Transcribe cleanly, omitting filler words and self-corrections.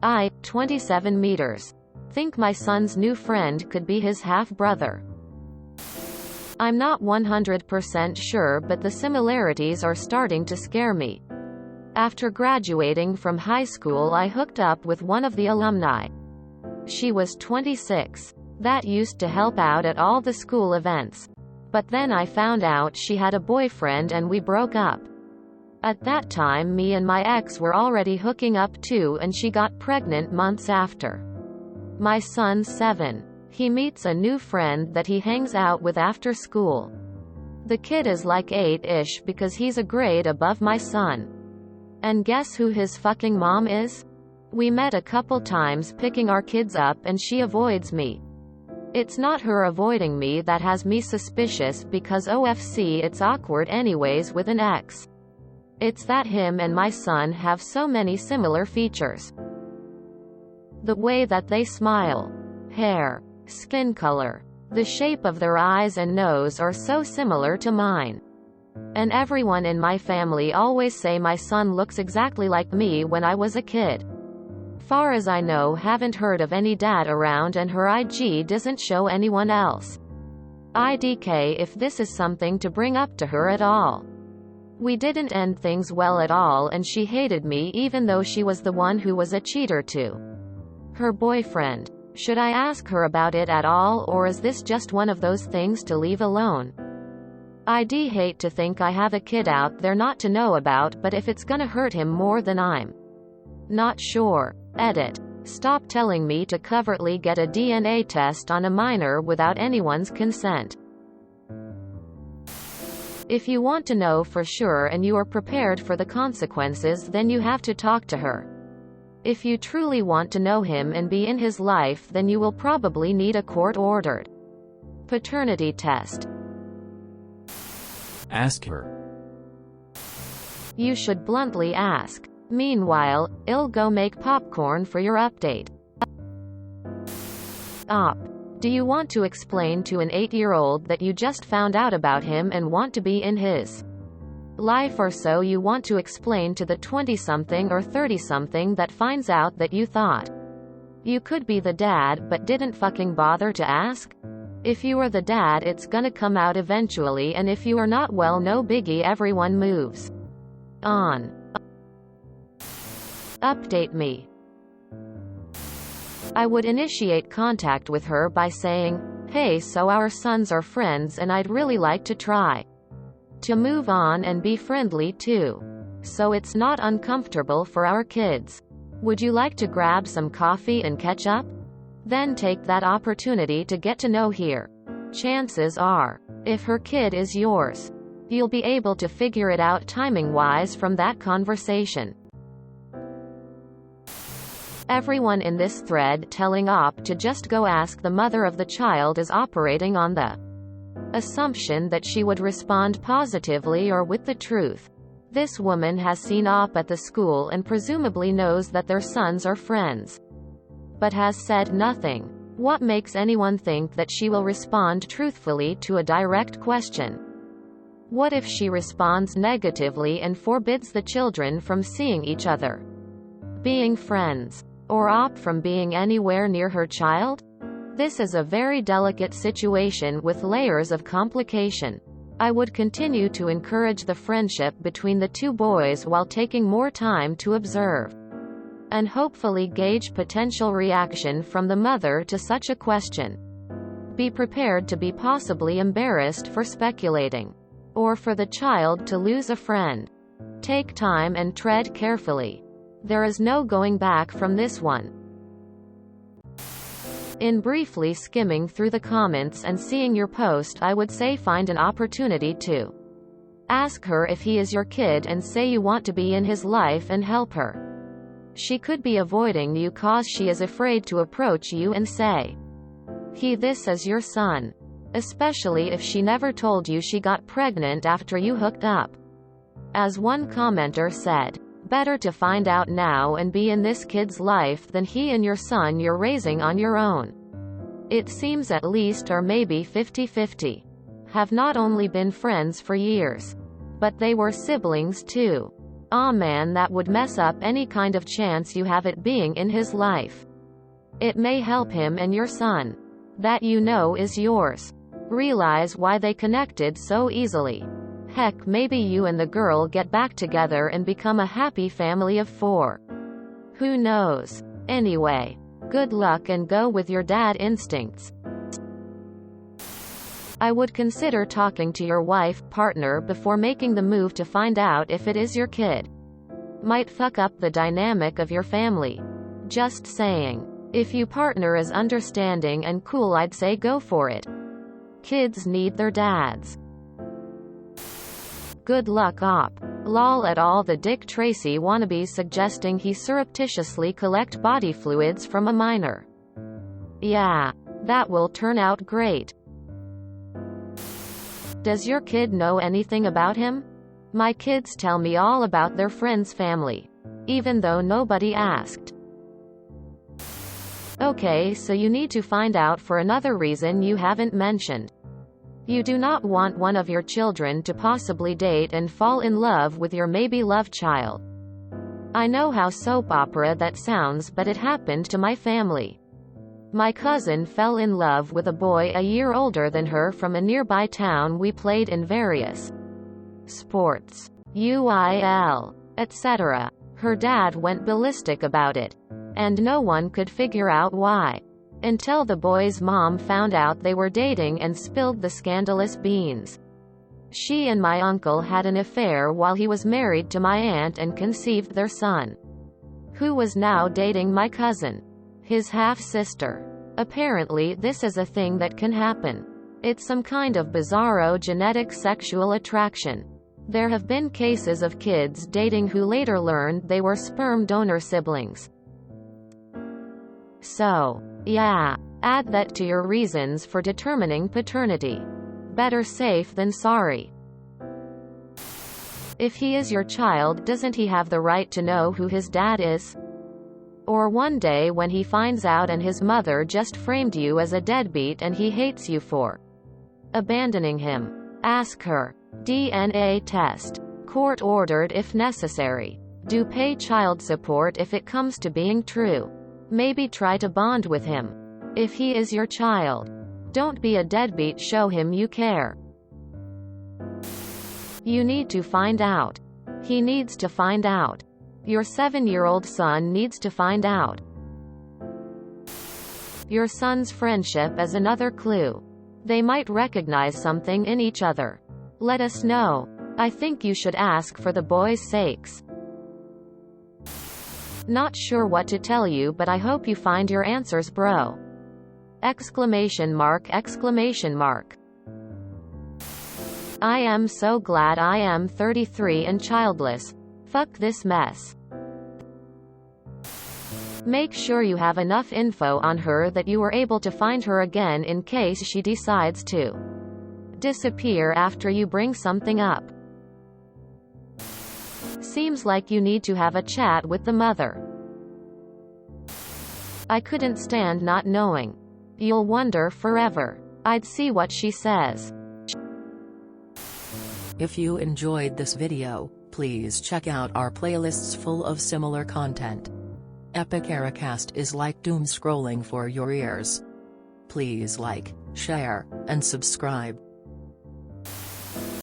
I, 27 meters. Think my son's new friend could be his half-brother. I'm not 100% sure, but the similarities are starting to scare me. After graduating from high school, I hooked up with one of the alumni. She was 26. That used to help out at all the school events. But then I found out she had a boyfriend and we broke up. At that time, me and my ex were already hooking up too, and she got pregnant months after. My son's 7. He meets a new friend that he hangs out with after school. The kid is like 8-ish because he's a grade above my son. And guess who his fucking mom is? We met a couple times picking our kids up and she avoids me. It's not her avoiding me that has me suspicious, because OFC, it's awkward anyways with an ex. It's that him and my son have so many similar features. The way that they smile, hair, skin color, the shape of their eyes and nose are so similar to mine. And everyone in my family always say my son looks exactly like me when I was a kid. Far as I know, haven't heard of any dad around, and her IG doesn't show anyone else. IDK if this is something to bring up to her at all. We didn't end things well at all, and she hated me even though she was the one who was a cheater to her boyfriend. Should I ask her about it at all, or is this just one of those things to leave alone? I'd hate to think I have a kid out there not to know about, but if it's gonna hurt him more, then I'm not sure. Edit. Stop telling me to covertly get a DNA test on a minor without anyone's consent. If you want to know for sure and you are prepared for the consequences, then you have to talk to her. If you truly want to know him and be in his life, then you will probably need a court-ordered paternity test. Ask her. You should bluntly ask. Meanwhile, I'll go make popcorn for your update. Op. Do you want to explain to an 8-year-old that you just found out about him and want to be in his life, or so you want to explain to the 20-something or 30-something that finds out that you thought you could be the dad but didn't fucking bother to ask? If you are the dad, it's gonna come out eventually, and if you are not, well, no biggie, everyone moves on. Update me. I would initiate contact with her by saying, hey, so our sons are friends and I'd really like to try to move on and be friendly too. So it's not uncomfortable for our kids. Would you like to grab some coffee and catch up? Then take that opportunity to get to know her. Chances are, if her kid is yours, you'll be able to figure it out timing-wise from that conversation. Everyone in this thread telling Op to just go ask the mother of the child is operating on the assumption that she would respond positively or with the truth. This woman has seen Op at the school and presumably knows that their sons are friends, but has said nothing. What makes anyone think that she will respond truthfully to a direct question? What if she responds negatively and forbids the children from seeing each other, being friends, or Op from being anywhere near her child? This is a very delicate situation with layers of complication. I would continue to encourage the friendship between the two boys while taking more time to observe and hopefully gauge potential reaction from the mother to such a question. Be prepared to be possibly embarrassed for speculating, or for the child to lose a friend. Take time and tread carefully. There is no going back from this one. In briefly skimming through the comments and seeing your post, I would say find an opportunity to ask her if he is your kid and say you want to be in his life and help her. She could be avoiding you cause she is afraid to approach you and say, this is your son. Especially if she never told you she got pregnant after you hooked up. As one commenter said, better to find out now and be in this kid's life than he and your son you're raising on your own. It seems at least, or maybe 50-50. Have not only been friends for years, but they were siblings too. Aw man, that would mess up any kind of chance you have at being in his life. It may help him and your son. That you know is yours. Realize why they connected so easily. Heck, maybe you and the girl get back together and become a happy family of 4. Who knows? Anyway, good luck and go with your dad instincts. I would consider talking to your wife, partner before making the move to find out if it is your kid. Might fuck up the dynamic of your family. Just saying. If your partner is understanding and cool, I'd say go for it. Kids need their dads. Good luck op. Lol at all the Dick Tracy wannabes suggesting he surreptitiously collect body fluids from a minor. Yeah, that will turn out great. Does your kid know anything about him? My kids tell me all about their friend's family, even though nobody asked. Okay, so you need to find out for another reason you haven't mentioned. You do not want one of your children to possibly date and fall in love with your maybe love child. I know how soap opera that sounds, but it happened to my family. My cousin fell in love with a boy a year older than her from a nearby town. We played in various sports, UIL, etc. Her dad went ballistic about it, and no one could figure out why. Until the boy's mom found out they were dating and spilled the scandalous beans. She and my uncle had an affair while he was married to my aunt and conceived their son, who was now dating my cousin, his half-sister. Apparently this is a thing that can happen. It's some kind of bizarro genetic sexual attraction. There have been cases of kids dating who later learned they were sperm donor siblings. So, yeah, add that to your reasons for determining paternity. Better safe than sorry. If he is your child, doesn't he have the right to know who his dad is? Or one day when he finds out and his mother just framed you as a deadbeat and he hates you for abandoning him, ask her. DNA test. Court ordered if necessary. Do pay child support if it comes to being true. Maybe try to bond with him. If he is your child, don't be a deadbeat, show him you care. You need to find out. He needs to find out. Your 7-year-old son needs to find out. Your son's friendship is another clue. They might recognize something in each other. Let us know. I think you should ask for the boys' sakes. Not sure what to tell you, but I hope you find your answers, bro. Exclamation mark, exclamation mark. I am so glad I am 33 and childless. Fuck this mess. Make sure you have enough info on her that you are able to find her again in case she decides to disappear after you bring something up. Seems like you need to have a chat with the mother. I couldn't stand not knowing. You'll wonder forever. I'd see what she says. If you enjoyed this video, please check out our playlists full of similar content. Epic Ericast is like doom scrolling for your ears. Please like, share, and subscribe.